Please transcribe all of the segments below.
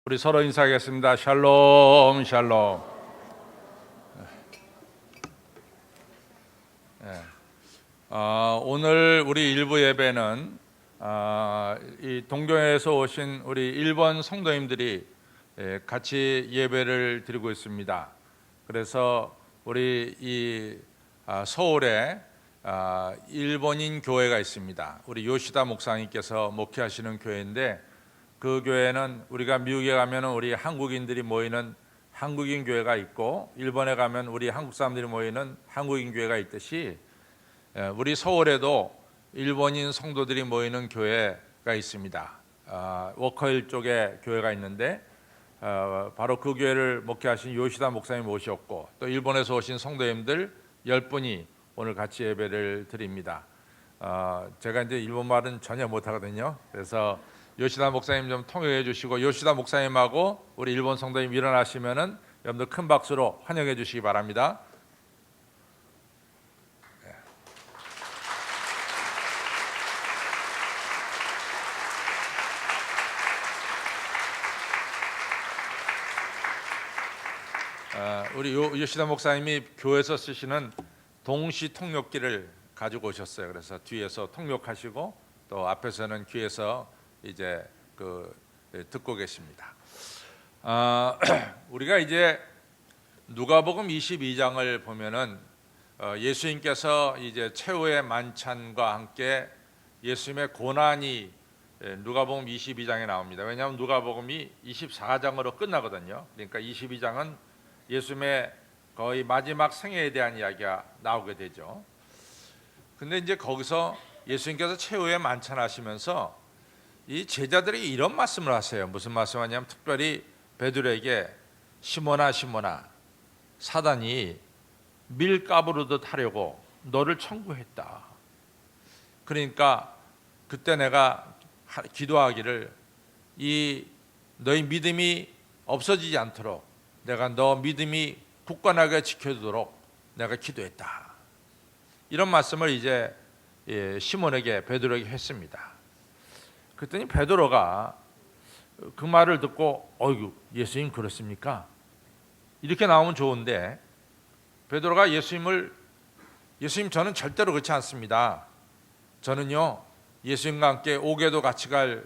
우리 서로 인사하겠습니다. 샬롬, 샬롬. 오늘 우리 일부 예배는 이 동경에서 오신 우리 일본 성도님들이 같이 예배를 드리고 있습니다. 그래서 우리 이 서울에 일본인 교회가 있습니다. 우리 요시다 목사님께서 목회하시는 교회인데, 그 교회는 우리가 미국에 가면 우리 한국인들이 모이는 한국인 교회가 있고, 일본에 가면 우리 한국 사람들이 모이는 한국인 교회가 있듯이 우리 서울에도 일본인 성도들이 모이는 교회가 있습니다. 워커힐 쪽에 교회가 있는데 바로 그 교회를 목회하신 요시다 목사님 모셨고, 또 일본에서 오신 성도님들 10분이 오늘 같이 예배를 드립니다. 제가 이제 일본말은 전혀 못하거든요. 그래서 요시다 목사님 좀 통역해 주시고, 요시다 목사님하고 우리 일본 성도님 일어나시면은 여러분들 큰 박수로 환영해 주시기 바랍니다. 우리 요시다 목사님이 교회에서 쓰시는 동시 통역기를 가지고 오셨어요. 그래서 뒤에서 통역하시고 또 앞에서는 귀에서 이제 듣고 계십니다. 우리가 이제 누가복음 22장을 보면은 예수님께서 이제 최후의 만찬과 함께 예수님의 고난이 누가복음 22장에 나옵니다. 왜냐하면 누가복음이 24장으로 끝나거든요. 그러니까 22장은 예수님의 거의 마지막 생애에 대한 이야기가 나오게 되죠. 근데 이제 거기서 예수님께서 최후의 만찬하시면서 이 제자들이 이런 말씀을 하세요. 무슨 말씀하냐면, 특별히 베드로에게 시몬아 시몬아, 사단이 밀가부르듯 하려고 너를 청구했다. 그러니까 그때 내가 기도하기를 이 너희 믿음이 없어지지 않도록 내가 너 믿음이 굳건하게 지켜두도록 내가 기도했다. 이런 말씀을 이제 시몬에게, 베드로에게 했습니다. 그랬더니 베드로가 그 말을 듣고 어이구, 예수님 그렇습니까? 이렇게 나오면 좋은데, 베드로가 예수님 저는 절대로 그렇지 않습니다. 저는요 예수님과 함께 옥에도 같이 갈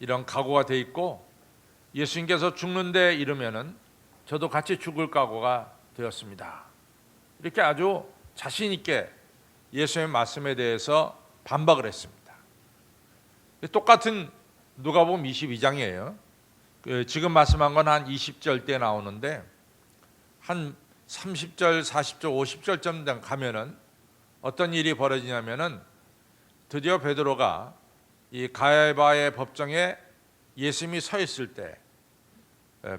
이런 각오가 돼 있고, 예수님께서 죽는데 이르면은 저도 같이 죽을 각오가 되었습니다. 이렇게 아주 자신 있게 예수님의 말씀에 대해서 반박을 했습니다. 똑같은 누가복음 22장이에요. 지금 말씀한 건 한 20절 때 나오는데, 한 30절, 40절, 50절쯤 가면은 어떤 일이 벌어지냐면은, 드디어 베드로가 이 가야바의 법정에 예수님이 서 있을 때,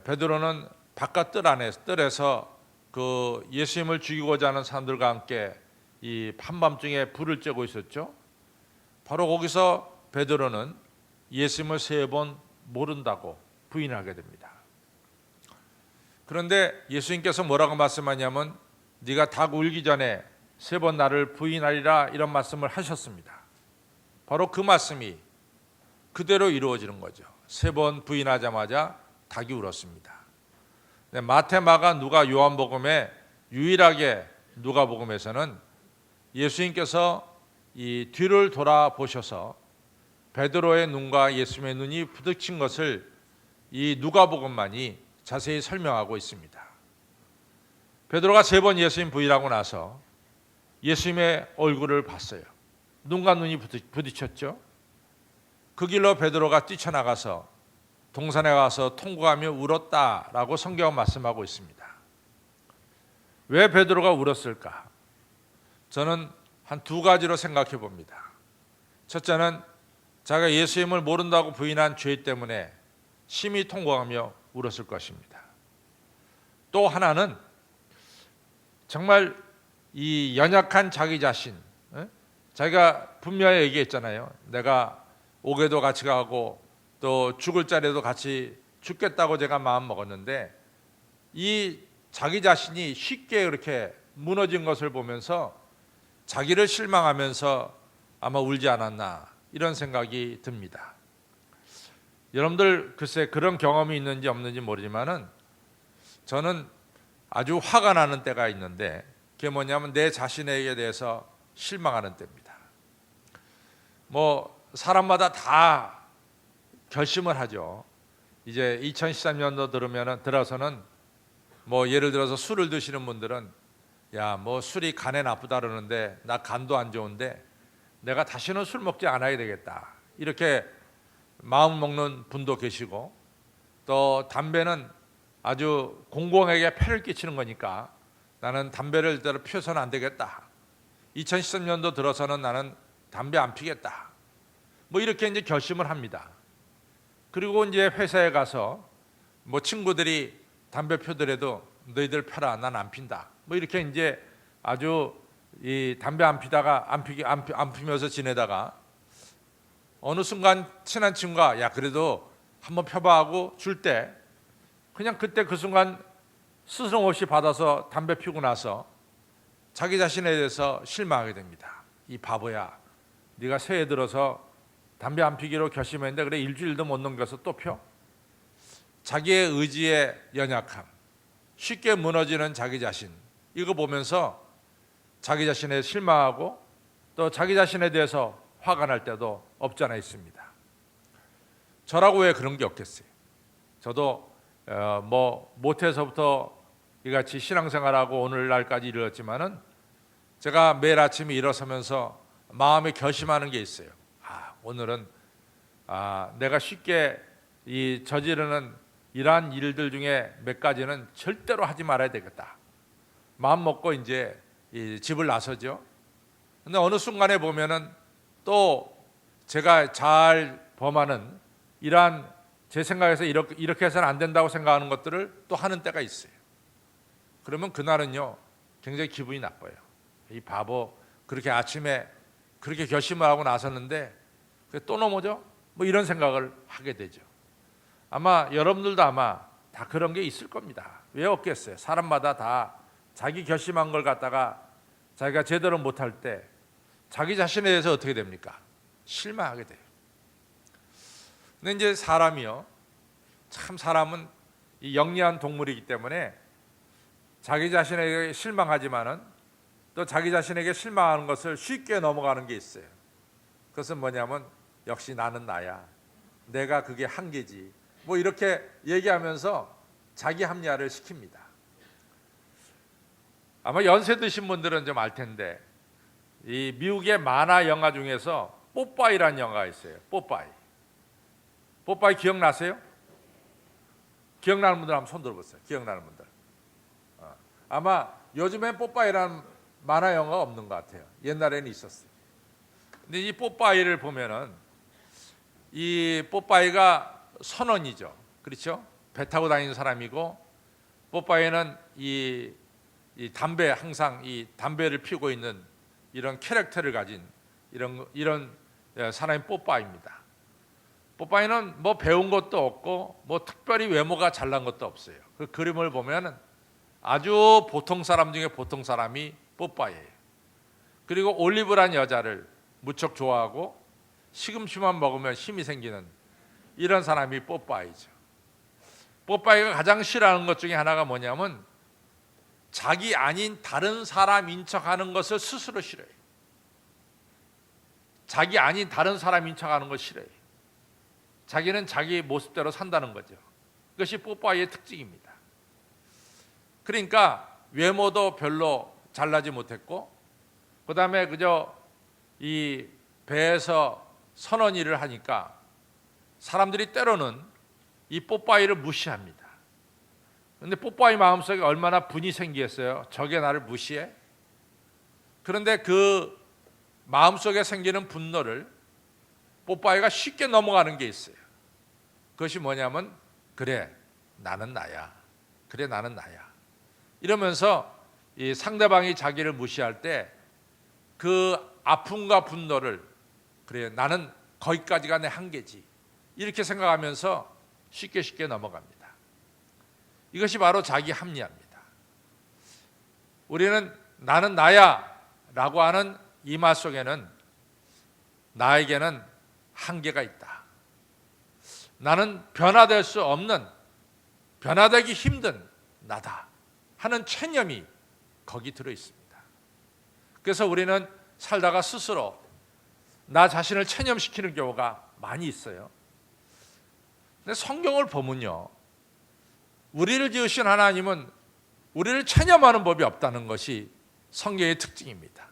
베드로는 바깥 뜰에서 그 예수님을 죽이고자 하는 사람들과 함께 이 한밤중에 불을 쬐고 있었죠. 바로 거기서 베드로는 예수님을 3번 모른다고 부인하게 됩니다. 그런데 예수님께서 뭐라고 말씀하냐면, 네가 닭 울기 전에 3번 나를 부인하리라, 이런 말씀을 하셨습니다. 바로 그 말씀이 그대로 이루어지는 거죠. 3번 부인하자마자 닭이 울었습니다. 마태, 마가, 누가, 요한복음에 유일하게 누가복음에서는 예수님께서 이 뒤를 돌아보셔서 베드로의 눈과 예수님의 눈이 부딪힌 것을 이 누가복음만이 자세히 설명하고 있습니다. 베드로가 3번 예수님 부인하고 나서 예수님의 얼굴을 봤어요. 눈과 눈이 부딪혔죠. 그 길로 베드로가 뛰쳐나가서 동산에 가서 통곡하며 울었다라고 성경은 말씀하고 있습니다. 왜 베드로가 울었을까? 저는 한 2가지로 생각해 봅니다. 첫째는 자기가 예수님을 모른다고 부인한 죄 때문에 심히 통곡하며 울었을 것입니다. 또 하나는 정말 이 연약한 자기 자신, 자기가 분명히 얘기했잖아요. 내가 옥에도 같이 가고 또 죽을 자리에도 같이 죽겠다고 제가 마음 먹었는데, 이 자기 자신이 쉽게 그렇게 무너진 것을 보면서 자기를 실망하면서 아마 울지 않았나, 이런 생각이 듭니다. 여러분들 글쎄 그런 경험이 있는지 없는지 모르지만은 저는 아주 화가 나는 때가 있는데 그게 뭐냐면 내 자신에게 대해서 실망하는 때입니다. 뭐 사람마다 다 결심을 하죠. 이제 2013년도 들어서는 뭐 예를 들어서 술을 드시는 분들은 야, 뭐 술이 간에 나쁘다 그러는데 나 간도 안 좋은데 내가 다시는 술 먹지 않아야 되겠다. 이렇게 마음 먹는 분도 계시고 또 담배는 아주 공공에게 폐를 끼치는 거니까 나는 담배를 피워서는 안 되겠다. 2013년도 들어서는 나는 담배 안 피겠다. 뭐 이렇게 이제 결심을 합니다. 그리고 이제 회사에 가서 뭐 친구들이 담배 피우더라도 너희들 펴라, 난 안 핀다. 뭐 이렇게 이제 아주 이 담배 안 피다가 안 피면서 지내다가 어느 순간 친한 친구가 야 그래도 한번 펴봐 하고 줄 때 그냥 그때 그 순간 스스럼없이 받아서 담배 피우고 나서 자기 자신에 대해서 실망하게 됩니다. 이 바보야, 네가 새해 들어서 담배 안 피기로 결심했는데 그래 일주일도 못 넘겨서 또 펴? 자기의 의지의 연약함, 쉽게 무너지는 자기 자신, 이거 보면서 자기 자신에 실망하고 또 자기 자신에 대해서 화가 날 때도 없지 않아 있습니다. 저라고 왜 그런 게 없겠어요? 저도 뭐 모태에서부터 이같이 신앙생활하고 오늘날까지 이르렀지만은 제가 매일 아침에 일어서면서 마음에 결심하는 게 있어요. 오늘은 내가 쉽게 이 저지르는 이러한 일들 중에 몇 가지는 절대로 하지 말아야 되겠다. 마음 먹고 이제 이 집을 나서죠. 근데 어느 순간에 보면은 또 제가 잘 범하는 이러한 제 생각에서 이렇게 해서는 안 된다고 생각하는 것들을 또 하는 때가 있어요. 그러면 그날은요 굉장히 기분이 나빠요. 이 바보, 그렇게 아침에 그렇게 결심을 하고 나섰는데 또 넘어져? 뭐 이런 생각을 하게 되죠. 아마 여러분들도 아마 다 그런 게 있을 겁니다. 왜 없겠어요? 사람마다 다 자기 결심한 걸 갖다가 자기가 제대로 못할 때 자기 자신에 대해서 어떻게 됩니까? 실망하게 돼요. 근데 이제 사람이요, 참 사람은 이 영리한 동물이기 때문에 자기 자신에게 실망하지만은 또 자기 자신에게 실망하는 것을 쉽게 넘어가는 게 있어요. 그것은 뭐냐면 역시 나는 나야, 내가 그게 한계지, 뭐 이렇게 얘기하면서 자기 합리화를 시킵니다. 아마 연세 드신 분들은 좀 알 텐데 이 미국의 만화 영화 중에서 뽀빠이라는 영화가 있어요. 뽀빠이 기억나세요? 기억나는 분들 한번 손 들어보세요. 기억나는 분들. 아마 요즘엔 뽀빠이라는 만화 영화가 없는 것 같아요. 옛날에는 있었어요. 근데 이 뽀빠이를 보면은 이 뽀빠이가 선원이죠. 그렇죠? 배 타고 다니는 사람이고 뽀빠이는 이 담배, 항상 이 담배를 피우고 있는 이런 캐릭터를 가진 이런 사람이 뽀빠이입니다. 뽀빠이는 뭐 배운 것도 없고 뭐 특별히 외모가 잘난 것도 없어요. 그 그림을 보면은 아주 보통 사람 중에 보통 사람이 뽀빠이예요. 그리고 올리브란 여자를 무척 좋아하고 시금치만 먹으면 힘이 생기는 이런 사람이 뽀빠이죠. 뽀빠이가 가장 싫어하는 것 중에 하나가 뭐냐면 자기 아닌 다른 사람인 척하는 것을 스스로 싫어해요. 자기 아닌 다른 사람인 척하는 걸 싫어해요. 자기는 자기 모습대로 산다는 거죠. 그것이 뽀빠이의 특징입니다. 그러니까 외모도 별로 잘나지 못했고 그 다음에 그저 이 배에서 선원 일을 하니까 사람들이 때로는 이 뽀빠이를 무시합니다. 그런데 뽀빠이 마음속에 얼마나 분이 생기겠어요? 저게 나를 무시해? 그런데 그 마음속에 생기는 분노를 뽀빠이가 쉽게 넘어가는 게 있어요. 그것이 뭐냐면 그래 나는 나야, 그래 나는 나야 이러면서 이 상대방이 자기를 무시할 때 그 아픔과 분노를 그래 나는 거기까지가 내 한계지 이렇게 생각하면서 쉽게 넘어갑니다. 이것이 바로 자기 합리화입니다. 우리는 나는 나야 라고 하는 이 말 속에는 나에게는 한계가 있다. 나는 변화될 수 없는, 변화되기 힘든 나다 하는 체념이 거기 들어 있습니다. 그래서 우리는 살다가 스스로 나 자신을 체념시키는 경우가 많이 있어요. 근데 성경을 보면요, 우리를 지으신 하나님은 우리를 체념하는 법이 없다는 것이 성경의 특징입니다.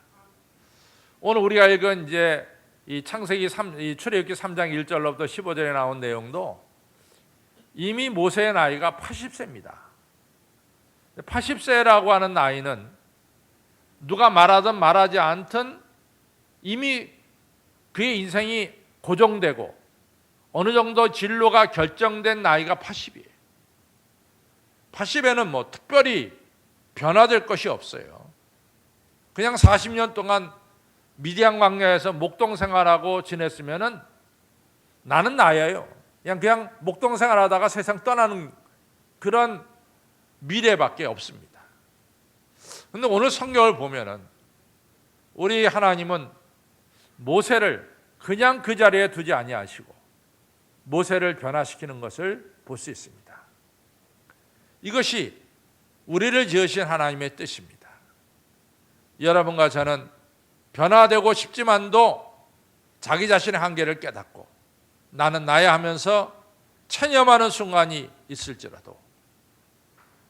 오늘 우리가 읽은 이제 이 창세기 이 출애굽기 3장 1절로부터 15절에 나온 내용도 이미 모세의 나이가 80세입니다. 80세라고 하는 나이는 누가 말하든 말하지 않든 이미 그의 인생이 고정되고 어느 정도 진로가 결정된 나이가 80이에요. 80에는 뭐 특별히 변화될 것이 없어요. 그냥 40년 동안 미디안 광야에서 목동 생활하고 지냈으면은 나는 나예요. 그냥 목동 생활하다가 세상 떠나는 그런 미래밖에 없습니다. 그런데 오늘 성경을 보면은 우리 하나님은 모세를 그냥 그 자리에 두지 아니하시고 모세를 변화시키는 것을 볼 수 있습니다. 이것이 우리를 지으신 하나님의 뜻입니다. 여러분과 저는 변화되고 싶지만도 자기 자신의 한계를 깨닫고 나는 나야 하면서 체념하는 순간이 있을지라도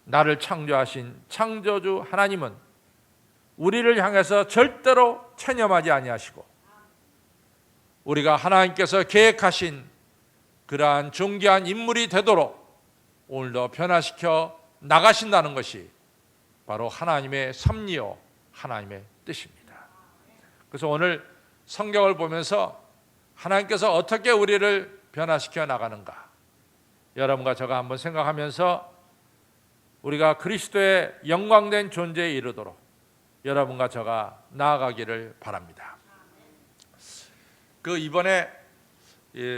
나를 창조하신 창조주 하나님은 우리를 향해서 절대로 체념하지 아니하시고 우리가 하나님께서 계획하신 그러한 존귀한 인물이 되도록 오늘도 변화시켜 나가신다는 것이 바로 하나님의 섭리요 하나님의 뜻입니다. 그래서 오늘 성경을 보면서 하나님께서 어떻게 우리를 변화시켜 나가는가, 여러분과 제가 한번 생각하면서 우리가 그리스도의 영광된 존재에 이르도록 여러분과 제가 나아가기를 바랍니다. 이번에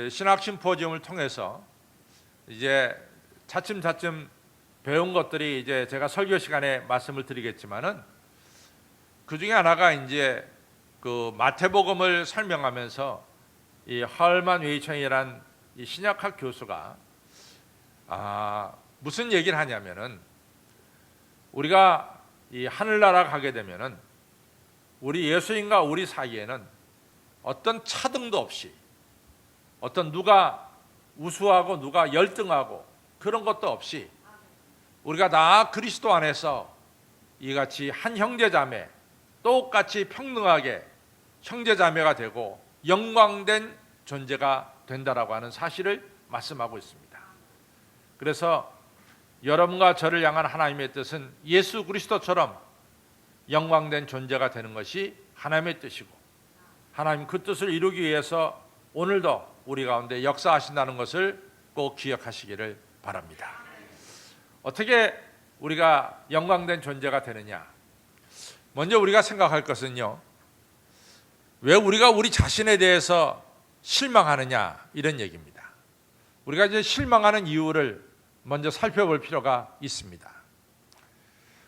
신학 심포지움을 통해서 이제 차츰차츰 배운 것들이 이제 제가 설교 시간에 말씀을 드리겠지만은 그 중에 하나가 이제 그 마태복음을 설명하면서 이 하얼만 웨이청이라는 이 신약학 교수가 무슨 얘기를 하냐면은 우리가 이 하늘나라 가게 되면은 우리 예수님과 우리 사이에는 어떤 차등도 없이 어떤 누가 우수하고 누가 열등하고 그런 것도 없이 우리가 다 그리스도 안에서 이같이 한 형제자매 똑같이 평등하게 형제자매가 되고 영광된 존재가 된다라고 하는 사실을 말씀하고 있습니다. 그래서 여러분과 저를 향한 하나님의 뜻은 예수 그리스도처럼 영광된 존재가 되는 것이 하나님의 뜻이고 하나님 그 뜻을 이루기 위해서 오늘도 우리 가운데 역사하신다는 것을 꼭 기억하시기를 바랍니다. 어떻게 우리가 영광된 존재가 되느냐? 먼저 우리가 생각할 것은요, 왜 우리가 우리 자신에 대해서 실망하느냐 이런 얘기입니다. 우리가 이제 실망하는 이유를 먼저 살펴볼 필요가 있습니다.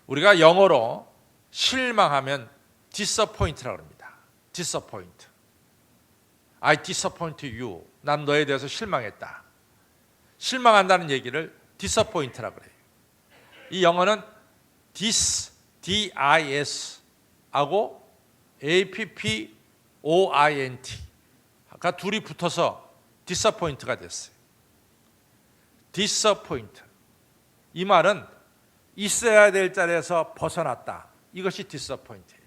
우리가 영어로 실망하면 disappoint라고 합니다. disappoint. I disappoint you. 난 너에 대해서 실망했다. 실망한다는 얘기를 disappoint라고 그래요. 이 영어는 dis 하고 appoint 가 둘이 붙어서 disappoint가 됐어요. disappoint. 이 말은 있어야 될 자리에서 벗어났다. 이것이 disappoint예요.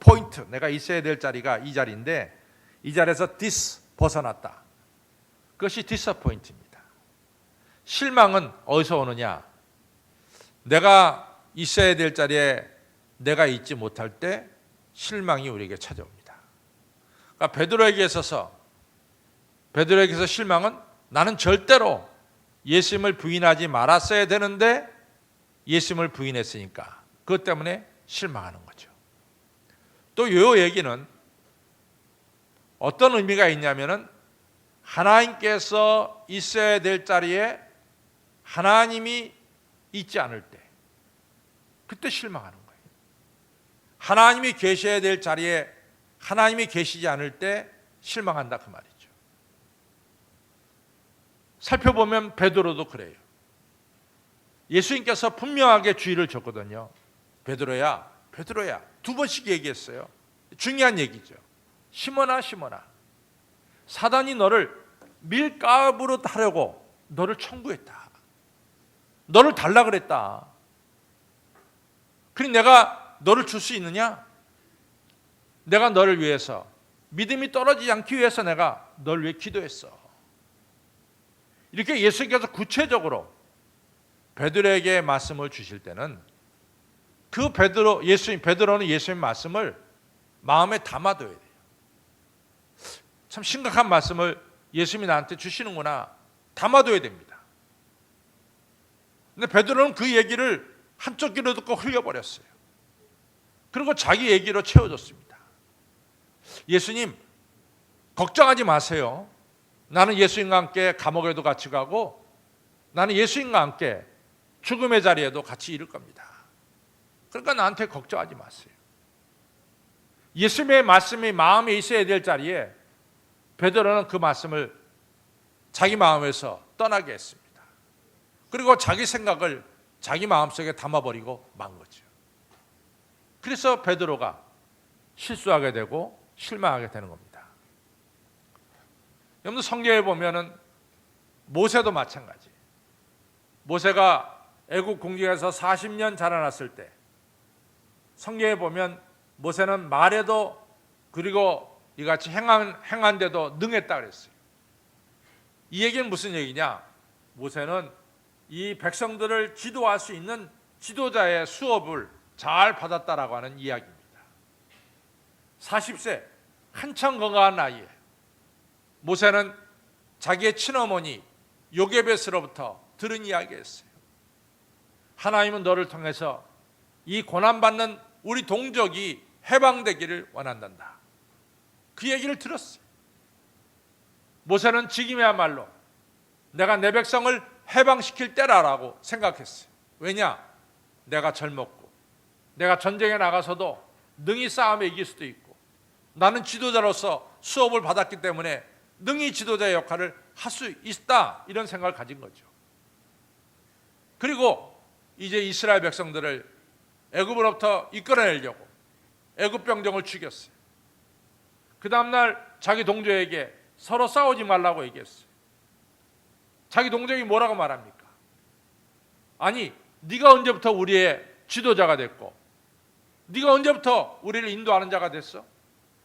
point, 내가 있어야 될 자리가 이 자리인데 이 자리에서 벗어났다. 그것이 disappoint입니다. 실망은 어디서 오느냐? 내가 있어야 될 자리에 내가 있지 못할 때 실망이 우리에게 찾아옵니다. 그러니까 베드로에게 있어서 실망은 나는 절대로 예수님을 부인하지 말았어야 되는데 예수님을 부인했으니까 그것 때문에 실망하는 거죠. 또 이 얘기는 어떤 의미가 있냐면은 하나님께서 있어야 될 자리에 하나님이 있지 않을 때 그때 실망하는 거예요. 하나님이 계셔야 될 자리에 하나님이 계시지 않을 때 실망한다 그 말이죠. 살펴보면 베드로도 그래요. 예수님께서 분명하게 주의를 줬거든요. 베드로야, 베드로야. 2번씩 얘기했어요. 중요한 얘기죠. 시몬아, 시몬아. 사단이 너를 밀가부로 하려고 너를 청구했다. 너를 달라 그랬다. 그럼 내가 너를 줄 수 있느냐? 내가 너를 위해서 믿음이 떨어지지 않기 위해서 내가 너를 위해 기도했어. 이렇게 예수님께서 구체적으로 베드로에게 말씀을 주실 때는 그 베드로는 예수님 말씀을 마음에 담아둬야 돼요. 참 심각한 말씀을 예수님이 나한테 주시는구나. 담아둬야 됩니다. 근데 베드로는 그 얘기를 한쪽 귀로 듣고 흘려버렸어요. 그리고 자기 얘기로 채워줬습니다. 예수님, 걱정하지 마세요. 나는 예수님과 함께 감옥에도 같이 가고 나는 예수님과 함께 죽음의 자리에도 같이 이를 겁니다. 그러니까 나한테 걱정하지 마세요. 예수님의 말씀이 마음에 있어야 될 자리에 베드로는 그 말씀을 자기 마음에서 떠나게 했습니다. 그리고 자기 생각을 자기 마음속에 담아버리고 만 거죠. 그래서 베드로가 실수하게 되고 실망하게 되는 겁니다. 여러분 성경에 보면은 모세도 마찬가지. 모세가 애국 궁중에서 40년 자라났을 때 성경에 보면 모세는 말에도 그리고 이같이 행한데도 능했다 그랬어요. 이 얘기는 무슨 얘기냐? 모세는 이 백성들을 지도할 수 있는 지도자의 수업을 잘 받았다라고 하는 이야기입니다. 40세 한참 건강한 나이에 모세는 자기의 친어머니 요게벳으로부터 들은 이야기였어요. 하나님은 너를 통해서 이 고난받는 우리 동족이 해방되기를 원한단다. 그 얘기를 들었어요. 모세는 지금이야말로 내가 내 백성을 해방시킬 때라라고 생각했어요. 왜냐? 내가 젊었고 내가 전쟁에 나가서도 능히 싸움에 이길 수도 있고 나는 지도자로서 수업을 받았기 때문에 능히 지도자의 역할을 할 수 있다 이런 생각을 가진 거죠. 그리고 이제 이스라엘 백성들을 애굽으로부터 이끌어내려고 애굽 병정을 죽였어요. 그 다음날 자기 동족에게 서로 싸우지 말라고 얘기했어요. 자기 동족이 뭐라고 말합니까? 아니 네가 언제부터 우리의 지도자가 됐고 네가 언제부터 우리를 인도하는 자가 됐어?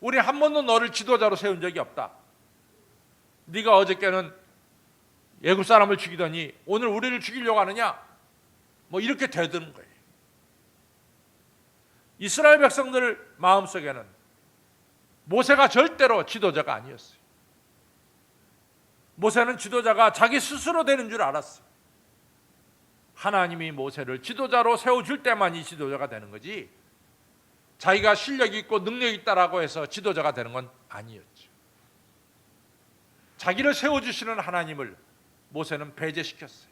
우리 한 번도 너를 지도자로 세운 적이 없다. 네가 어저께는 애굽 사람을 죽이더니 오늘 우리를 죽이려고 하느냐? 뭐 이렇게 대드는 거예요. 이스라엘 백성들 마음속에는 모세가 절대로 지도자가 아니었어요. 모세는 지도자가 자기 스스로 되는 줄 알았어요. 하나님이 모세를 지도자로 세워줄 때만이 지도자가 되는 거지 자기가 실력이 있고 능력이 있다라고 해서 지도자가 되는 건 아니었죠. 자기를 세워주시는 하나님을 모세는 배제시켰어요.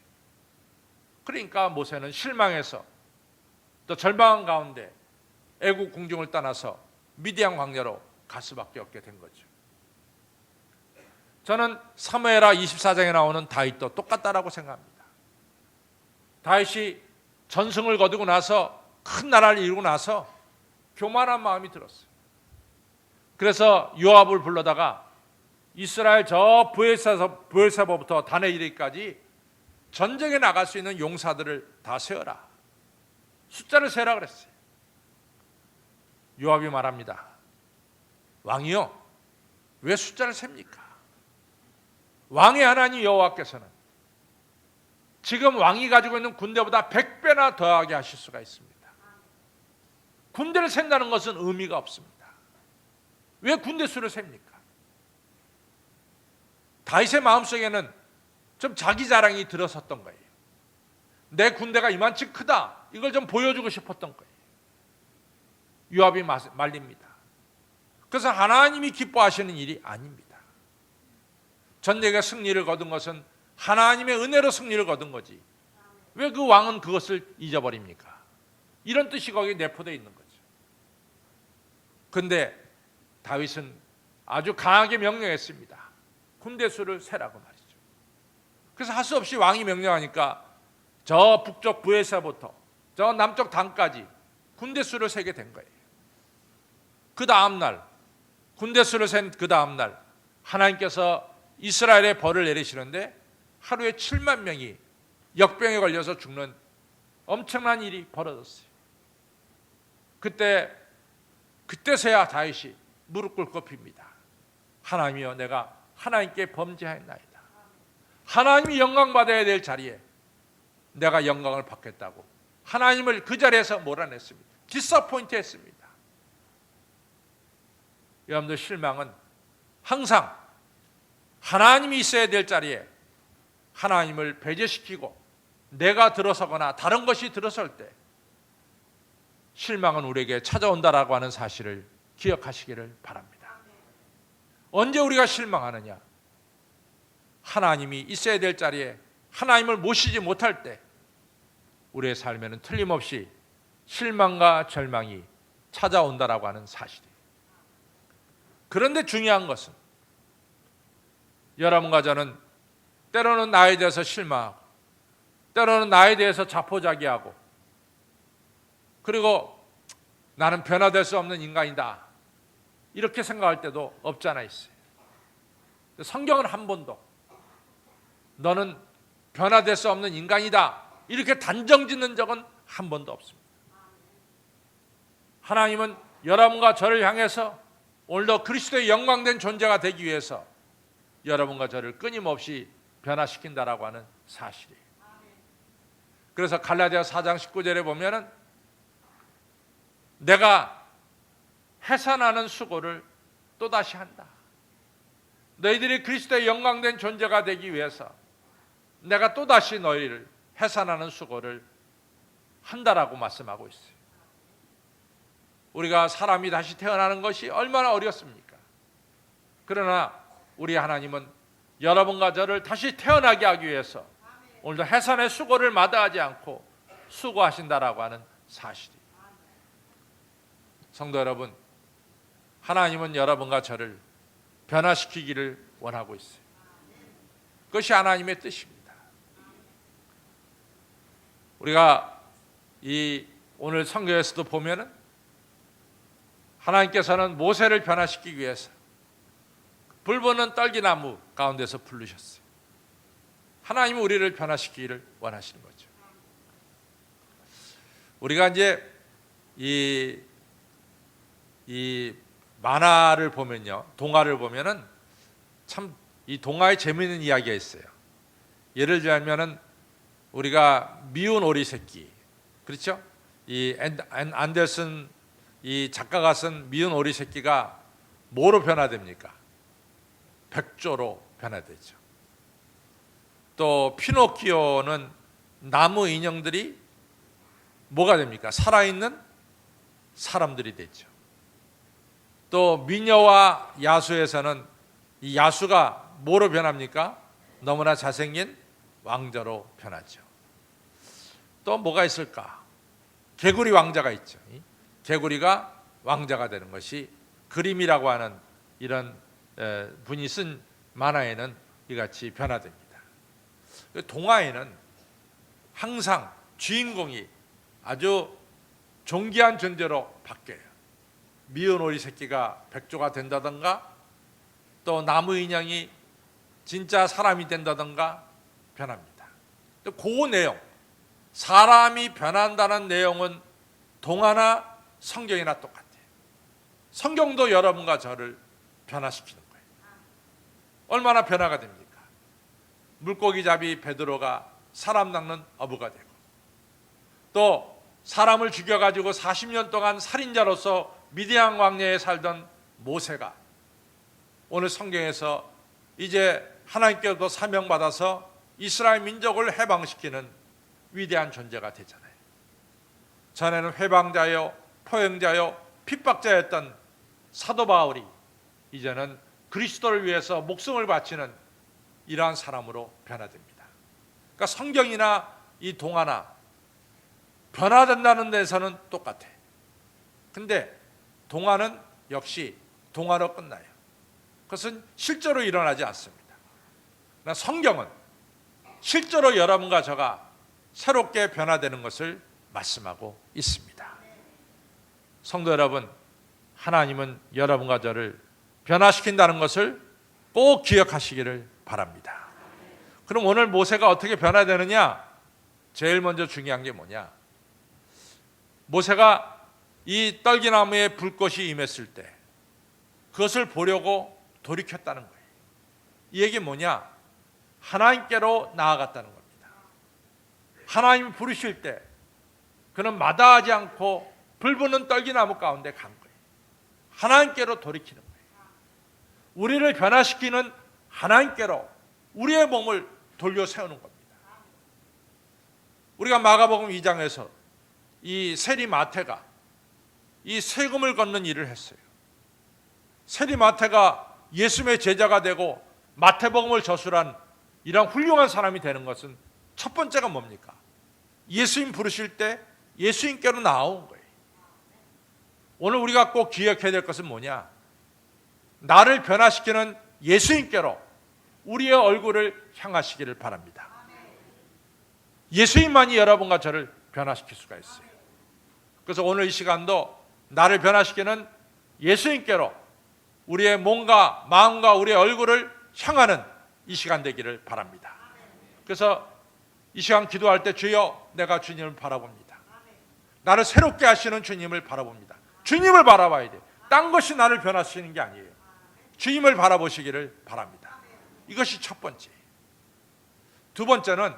그러니까 모세는 실망해서 또 절망한 가운데 애국 궁중을 떠나서 미디안 광야로 갈 수밖에 없게 된 거죠. 저는 사무엘하 24장에 나오는 다윗도 똑같다라고 생각합니다. 다윗이 전승을 거두고 나서 큰 나라를 이루고 나서 교만한 마음이 들었어요. 그래서 요압을 불러다가 이스라엘 저 브엘세바부터 단에 이르기까지 전쟁에 나갈 수 있는 용사들을 다 세어라. 숫자를 세라 그랬어요. 요압이 말합니다. 왕이요, 왜 숫자를 셉니까? 왕의 하나님 여호와께서는 지금 왕이 가지고 있는 군대보다 100배나 더하게 하실 수가 있습니다. 군대를 센다는 것은 의미가 없습니다. 왜 군대 수를 셉니까? 다윗의 마음속에는 좀 자기 자랑이 들어섰던 거예요. 내 군대가 이만큼 크다. 이걸 좀 보여주고 싶었던 거예요. 요압이 말립니다. 그래서 하나님이 기뻐하시는 일이 아닙니다. 전쟁의 승리를 거둔 것은 하나님의 은혜로 승리를 거둔 거지. 왜 그 왕은 그것을 잊어버립니까? 이런 뜻이 거기에 내포되어 있는 거죠. 그런데 다윗은 아주 강하게 명령했습니다. 군대 수를 세라고 말이죠. 그래서 할 수 없이 왕이 명령하니까 저 북쪽 부에서부터 저 남쪽 단까지 군대 수를 세게 된 거예요. 그 다음 날, 군대 수를 센 그 다음 날 하나님께서 이스라엘에 벌을 내리시는데 하루에 7만 명이 역병에 걸려서 죽는 엄청난 일이 벌어졌어요. 그때서야 다윗이 무릎 꿇고 빕니다. 하나님이여, 내가 하나님께 범죄하였나이다. 하나님이 영광 받아야 될 자리에 내가 영광을 받겠다고 하나님을 그 자리에서 몰아냈습니다. 디서포인트 했습니다. 여러분들, 실망은 항상 하나님이 있어야 될 자리에 하나님을 배제시키고 내가 들어서거나 다른 것이 들어설 때 실망은 우리에게 찾아온다라고 하는 사실을 기억하시기를 바랍니다. 언제 우리가 실망하느냐? 하나님이 있어야 될 자리에 하나님을 모시지 못할 때 우리의 삶에는 틀림없이 실망과 절망이 찾아온다라고 하는 사실이에요. 그런데 중요한 것은 여러분과 저는 때로는 나에 대해서 실망하고 때로는 나에 대해서 자포자기하고 그리고 나는 변화될 수 없는 인간이다 이렇게 생각할 때도 없지 않아 있어요. 성경은 한 번도 너는 변화될 수 없는 인간이다 이렇게 단정짓는 적은 한 번도 없습니다. 하나님은 여러분과 저를 향해서 오늘도 그리스도의 영광된 존재가 되기 위해서 여러분과 저를 끊임없이 변화시킨다라고 하는 사실이에요. 그래서 갈라디아 4장 19절에 보면은 내가 해산하는 수고를 또다시 한다. 너희들이 그리스도의 영광된 존재가 되기 위해서 내가 또다시 너희를 해산하는 수고를 한다라고 말씀하고 있어요. 우리가 사람이 다시 태어나는 것이 얼마나 어렵습니까? 그러나 우리 하나님은 여러분과 저를 다시 태어나게 하기 위해서 오늘도 해산의 수고를 마다하지 않고 수고하신다라고 하는 사실이에요. 성도 여러분, 하나님은 여러분과 저를 변화시키기를 원하고 있어요. 그것이 하나님의 뜻입니다. 우리가 오늘 성경에서도 보면은 하나님께서는 모세를 변화시키기 위해서 불보는 떨기나무 가운데서 부르셨어요. 하나님은 우리를 변화시키기를 원하시는 거죠. 우리가 이제 이 만화를 보면요, 동화를 보면은 참 이 동화에 재미있는 이야기가 있어요. 예를 들면은 우리가 미운 오리 새끼, 그렇죠? 이 안데슨 이 작가가 쓴 미운 오리 새끼가 뭐로 변화됩니까? 백조로 변화되죠. 또 피노키오는 나무 인형들이 뭐가 됩니까? 살아있는 사람들이 되죠. 또 미녀와 야수에서는 이 야수가 뭐로 변합니까? 너무나 잘생긴 왕자로 변하죠. 또 뭐가 있을까? 개구리 왕자가 있죠. 개구리가 왕자가 되는 것이 그림이라고 하는 이런 분이 쓴 만화에는 이같이 변화됩니다. 동화에는 항상 주인공이 아주 존귀한 존재로 바뀌어요. 미운 오리 새끼가 백조가 된다던가 또 나무 인형이 진짜 사람이 된다던가 변합니다. 또 그 내용, 사람이 변한다는 내용은 동화나 성경이나 똑같아요. 성경도 여러분과 저를 변화시키는 거예요. 얼마나 변화가 됩니까? 물고기잡이 베드로가 사람 낚는 어부가 되고 또 사람을 죽여가지고 40년 동안 살인자로서 미디안 광야에 살던 모세가 오늘 성경에서 이제 하나님께로부터 사명받아서 이스라엘 민족을 해방시키는 위대한 존재가 되잖아요. 전에는 회방자요, 포행자요, 핍박자였던 사도 바울이 이제는 그리스도를 위해서 목숨을 바치는 이러한 사람으로 변화됩니다. 그러니까 성경이나 이 동화나 변화된다는 데서는 똑같아. 근데 동화는 역시 동화로 끝나요. 그것은 실제로 일어나지 않습니다. 그러나 성경은 실제로 여러분과 저가 새롭게 변화되는 것을 말씀하고 있습니다. 성도 여러분, 하나님은 여러분과 저를 변화시킨다는 것을 꼭 기억하시기를 바랍니다. 그럼 오늘 모세가 어떻게 변화되느냐? 제일 먼저 중요한 게 뭐냐? 모세가 이 떨기나무에 불꽃이 임했을 때 그것을 보려고 돌이켰다는 거예요. 이 얘기 뭐냐? 하나님께로 나아갔다는 겁니다. 하나님이 부르실 때 그는 마다하지 않고 불붙는 떨기나무 가운데 간 거예요. 하나님께로 돌이키는 거예요. 우리를 변화시키는 하나님께로 우리의 몸을 돌려 세우는 겁니다. 우리가 마가복음 2장에서 이 세리 마태가 이 세금을 걷는 일을 했어요. 세리 마태가 예수님의 제자가 되고 마태복음을 저술한 이런 훌륭한 사람이 되는 것은 첫 번째가 뭡니까? 예수님 부르실 때 예수님께로 나온 거예요. 오늘 우리가 꼭 기억해야 될 것은 뭐냐? 나를 변화시키는 예수님께로 우리의 얼굴을 향하시기를 바랍니다. 예수님만이 여러분과 저를 변화시킬 수가 있어요. 그래서 오늘 이 시간도 나를 변화시키는 예수님께로 우리의 몸과 마음과 우리의 얼굴을 향하는 이 시간 되기를 바랍니다. 그래서 이 시간 기도할 때 주여 내가 주님을 바라봅니다. 나를 새롭게 하시는 주님을 바라봅니다. 주님을 바라봐야 돼요. 딴 것이 나를 변화시키는 게 아니에요. 주님을 바라보시기를 바랍니다. 이것이 첫 번째. 두 번째는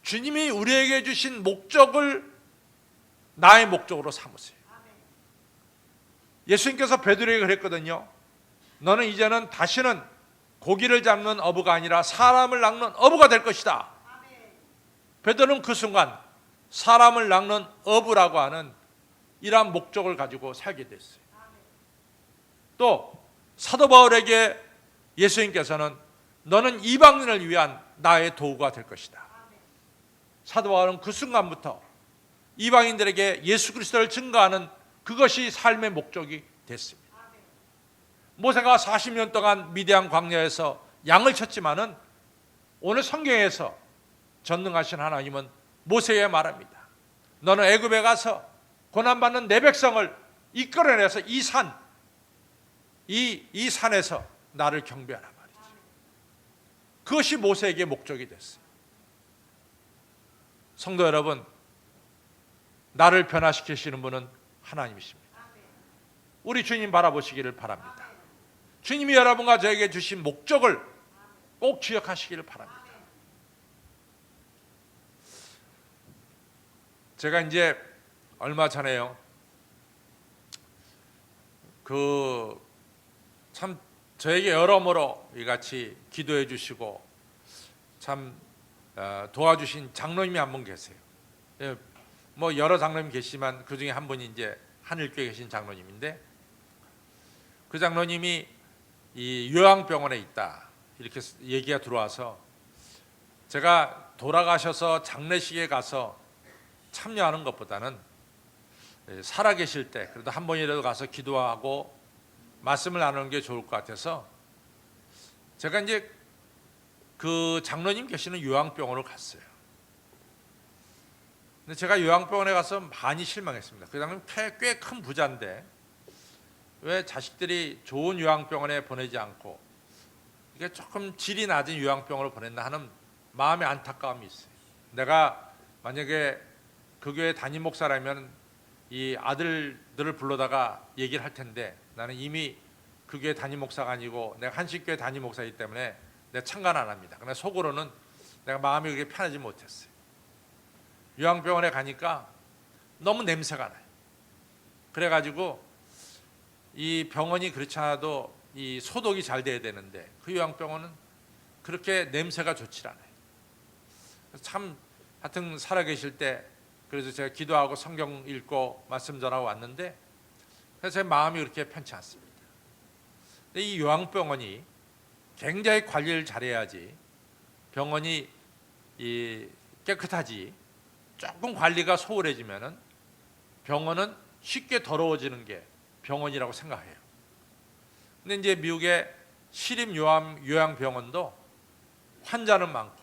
주님이 우리에게 주신 목적을 나의 목적으로 삼으세요. 예수님께서 베드로에게 그랬거든요. 너는 이제는 다시는 고기를 잡는 어부가 아니라 사람을 낚는 어부가 될 것이다. 베드로는 그 순간 사람을 낚는 어부라고 하는 이러한 목적을 가지고 살게 됐어요. 또 사도 바울에게 예수님께서는 너는 이방인을 위한 나의 도구가 될 것이다. 사도 바울은 그 순간부터 이방인들에게 예수 그리스도를 증거하는 그것이 삶의 목적이 됐습니다. 모세가 40년 동안 미디안 광야에서 양을 쳤지만은 오늘 성경에서 전능하신 하나님은 모세에 말합니다. 너는 애굽에 가서 고난받는 내 백성을 이끌어내서 이 산에서 나를 경배하라 말이죠. 그것이 모세에게 목적이 됐어요. 성도 여러분, 나를 변화시키시는 분은 하나님이십니다. 우리 주님 바라보시기를 바랍니다. 주님이 여러분과 저에게 주신 목적을 꼭 기억하시기를 바랍니다. 제가 이제 얼마 전에요, 참 저에게 여러모로 이같이 기도해 주시고 참 도와주신 장로님이 한 분 계세요. 뭐 여러 장로님 계시지만 그 중에 한 분이 이제 한일교에 계신 장로님인데, 그 장로님이 이 요양병원에 있다 이렇게 얘기가 들어와서 제가 돌아가셔서 장례식에 가서 참여하는 것보다는 살아계실 때 그래도 한 번이라도 가서 기도하고 말씀을 나누는 게 좋을 것 같아서 제가 이제 그 장로님 계시는 요양병원을 갔어요. 근데 제가 요양병원에 가서 많이 실망했습니다. 그 장로님 꽤 큰 부자인데 왜 자식들이 좋은 요양병원에 보내지 않고 이게 조금 질이 낮은 요양병원을 보냈나 하는 마음의 안타까움이 있어요. 내가 만약에 그 교회 담임 목사라면 이 아들들을 불러다가 얘기를 할 텐데 나는 이미 그 교회 담임 목사가 아니고 내가 한식교회 담임 목사이기 때문에 내가 참관 안 합니다. 그러나 속으로는 내가 마음이 그렇게 편하지 못했어요. 요양병원에 가니까 너무 냄새가 나요. 그래가지고 이 병원이 그렇지 않아도 이 소독이 잘 돼야 되는데 그 요양병원은 그렇게 냄새가 좋지 않아요. 참 하여튼 살아계실 때 그래서 제가 기도하고 성경 읽고 말씀 전하고 왔는데 그래서 제 마음이 그렇게 편치 않습니다. 근데 이 요양병원이 굉장히 관리를 잘해야지 병원이 깨끗하지, 조금 관리가 소홀해지면은 병원은 쉽게 더러워지는 게 병원이라고 생각해요. 근데 이제 미국의 시립 요양병원도 환자는 많고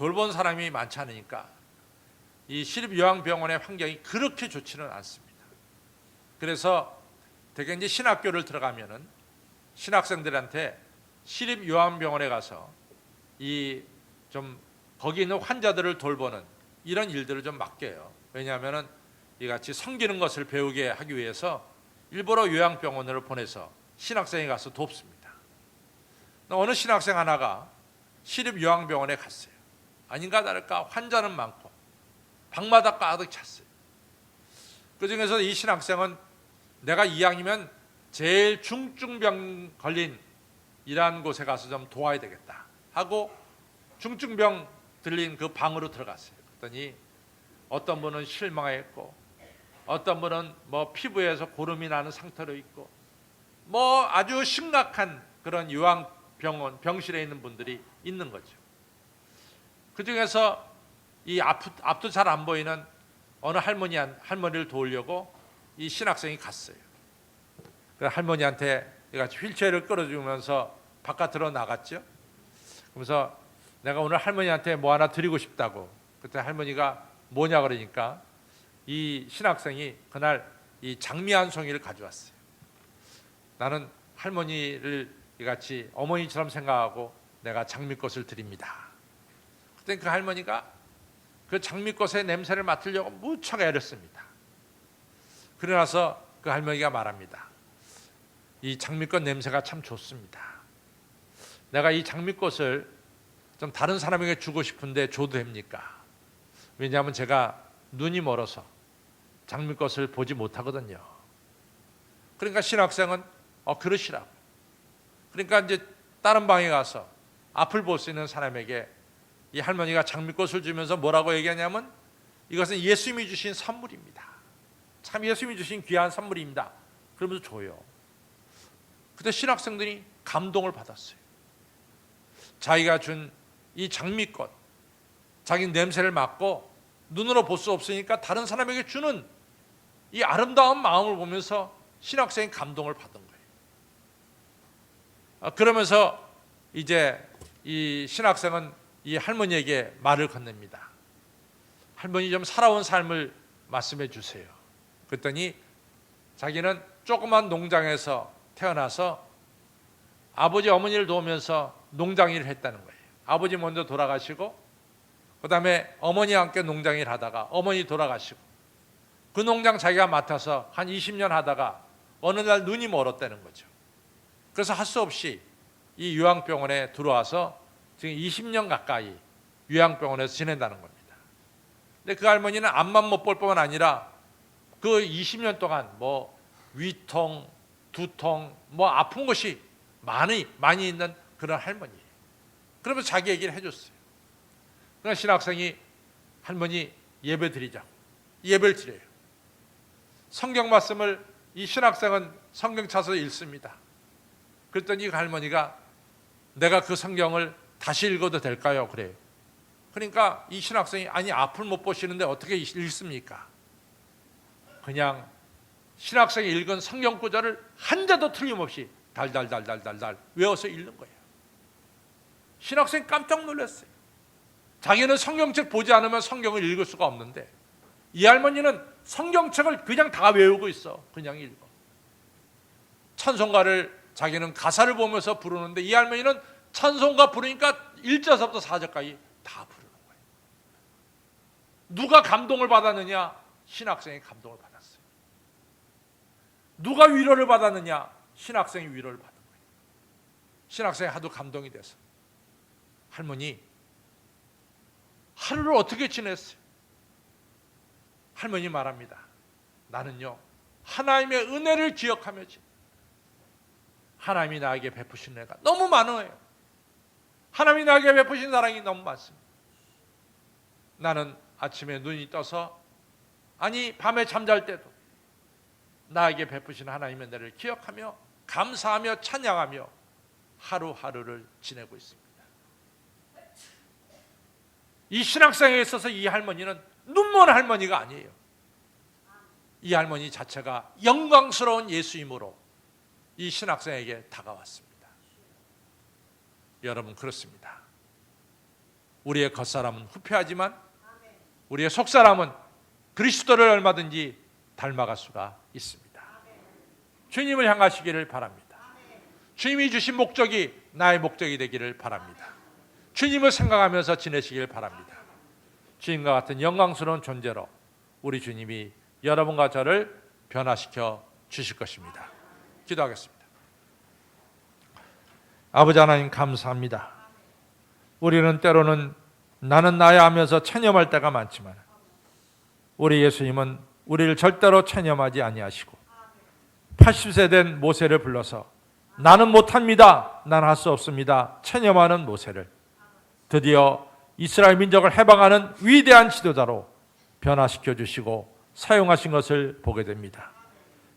돌본 사람이 많지 않으니까 이 시립요양병원의 환경이 그렇게 좋지는 않습니다. 그래서 대개 이제 신학교를 들어가면은 신학생들한테 시립요양병원에 가서 이 좀 거기 있는 환자들을 돌보는 이런 일들을 좀 맡겨요. 왜냐하면은 이같이 섬기는 것을 배우게 하기 위해서 일부러 요양병원으로 보내서 신학생이 가서 돕습니다. 어느 신학생 하나가 시립요양병원에 갔어요. 아닌가 다를까 환자는 많고 방마다 가득 찼어요. 그중에서 이 신학생은 내가 이왕이면 제일 중증병 걸린 이러한 곳에 가서 좀 도와야 되겠다 하고 중증병 들린 그 방으로 들어갔어요. 그랬더니 어떤 분은 실망했고 어떤 분은 뭐 피부에서 고름이 나는 상태로 있고 뭐 아주 심각한 그런 요양병원 병실에 있는 분들이 있는 거죠. 그중에서 이 앞도 잘 안 보이는 어느 할머니를 도우려고 이 신학생이 갔어요. 그 할머니한테 같이 휠체어를 끌어주면서 바깥으로 나갔죠. 그래서 내가 오늘 할머니한테 뭐 하나 드리고 싶다고. 그때 할머니가 뭐냐 그러니까 이 신학생이 그날 이 장미 한 송이를 가져왔어요. 나는 할머니를 같이 어머니처럼 생각하고 내가 장미꽃을 드립니다. 그때 그 할머니가 그 장미꽃의 냄새를 맡으려고 무척 애렸습니다. 그러나서 그 할머니가 말합니다. 이 장미꽃 냄새가 참 좋습니다. 내가 이 장미꽃을 좀 다른 사람에게 주고 싶은데 줘도 됩니까? 왜냐하면 제가 눈이 멀어서 장미꽃을 보지 못하거든요. 그러니까 신학생은 그러시라고. 그러니까 이제 다른 방에 가서 앞을 볼 수 있는 사람에게 이 할머니가 장미꽃을 주면서 뭐라고 얘기하냐면 이것은 예수님이 주신 선물입니다. 참 예수님이 주신 귀한 선물입니다. 그러면서 줘요. 그때 신학생들이 감동을 받았어요. 자기가 준 이 장미꽃, 자기 냄새를 맡고 눈으로 볼 수 없으니까 다른 사람에게 주는 이 아름다운 마음을 보면서 신학생이 감동을 받은 거예요. 그러면서 이제 이 신학생은 이 할머니에게 말을 건넵니다. 할머니 좀 살아온 삶을 말씀해 주세요. 그랬더니 자기는 조그만 농장에서 태어나서 아버지 어머니를 도우면서 농장 일을 했다는 거예요. 아버지 먼저 돌아가시고 그 다음에 어머니와 함께 농장 일 하다가 어머니 돌아가시고 그 농장 자기가 맡아서 한 20년 하다가 어느 날 눈이 멀었다는 거죠. 그래서 할 수 없이 이 요양병원에 들어와서 지금 20년 가까이 요양병원에서 지낸다는 겁니다. 근데 그 할머니는 앞만 못 볼 뿐만 아니라 그 20년 동안 뭐 위통, 두통, 뭐 아픈 것이 많이 있는 그런 할머니예요. 그러면서 자기 얘기를 해줬어요. 그러니까 신학생이 할머니 예배 드리자고 예배를 드려요. 성경 말씀을 이 신학생은 성경 찾아서 읽습니다. 그랬더니 그 할머니가 내가 그 성경을 다시 읽어도 될까요? 그래요. 그러니까 이 신학생이 아니 앞을 못 보시는데 어떻게 읽습니까? 그냥 신학생이 읽은 성경 구절을 한 자도 틀림없이 달달달달달달 외워서 읽는 거예요. 신학생이 깜짝 놀랐어요. 자기는 성경책 보지 않으면 성경을 읽을 수가 없는데 이 할머니는 성경책을 그냥 다 외우고 있어. 그냥 읽어. 찬송가를 자기는 가사를 보면서 부르는데 이 할머니는 찬송가 부르니까 1절부터 4절까지 다 부르는 거예요. 누가 감동을 받았느냐? 신학생이 감동을 받았어요. 누가 위로를 받았느냐? 신학생이 위로를 받은 거예요. 신학생이 하도 감동이 돼서 할머니 하루를 어떻게 지냈어요? 할머니 말합니다. 나는요 하나님의 은혜를 기억하며 하나님이 나에게 베푸신 은혜가 너무 많아요. 하나님이 나에게 베푸신 사랑이 너무 많습니다. 나는 아침에 눈이 떠서 아니 밤에 잠잘 때도 나에게 베푸신 하나님의 은혜를 기억하며 감사하며 찬양하며 하루하루를 지내고 있습니다. 이 신학생에 있어서 이 할머니는 눈먼 할머니가 아니에요. 이 할머니 자체가 영광스러운 예수님으로 이 신학생에게 다가왔습니다. 여러분 그렇습니다. 우리의 겉사람은 후패하지만 우리의 속사람은 그리스도를 얼마든지 닮아갈 수가 있습니다. 주님을 향하시기를 바랍니다. 주님이 주신 목적이 나의 목적이 되기를 바랍니다. 주님을 생각하면서 지내시길 바랍니다. 주님과 같은 영광스러운 존재로 우리 주님이 여러분과 저를 변화시켜 주실 것입니다. 기도하겠습니다. 아버지 하나님 감사합니다. 우리는 때로는 나는 나야 하면서 체념할 때가 많지만 우리 예수님은 우리를 절대로 체념하지 아니하시고 80세 된 모세를 불러서 나는 못합니다. 나는 할 수 없습니다. 체념하는 모세를 드디어 이스라엘 민족을 해방하는 위대한 지도자로 변화시켜 주시고 사용하신 것을 보게 됩니다.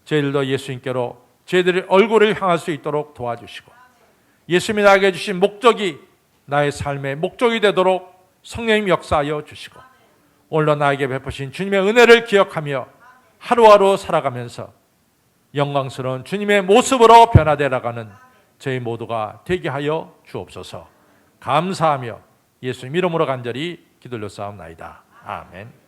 저희들도 예수님께로 저희들의 얼굴을 향할 수 있도록 도와주시고 예수님이 나에게 주신 목적이 나의 삶의 목적이 되도록 성령님 역사하여 주시고 오늘도 나에게 베푸신 주님의 은혜를 기억하며 하루하루 살아가면서 영광스러운 주님의 모습으로 변화되어 나가는 저희 모두가 되게 하여 주옵소서. 감사하며 예수님 이름으로 간절히 기도를 싸움나이다. 아멘.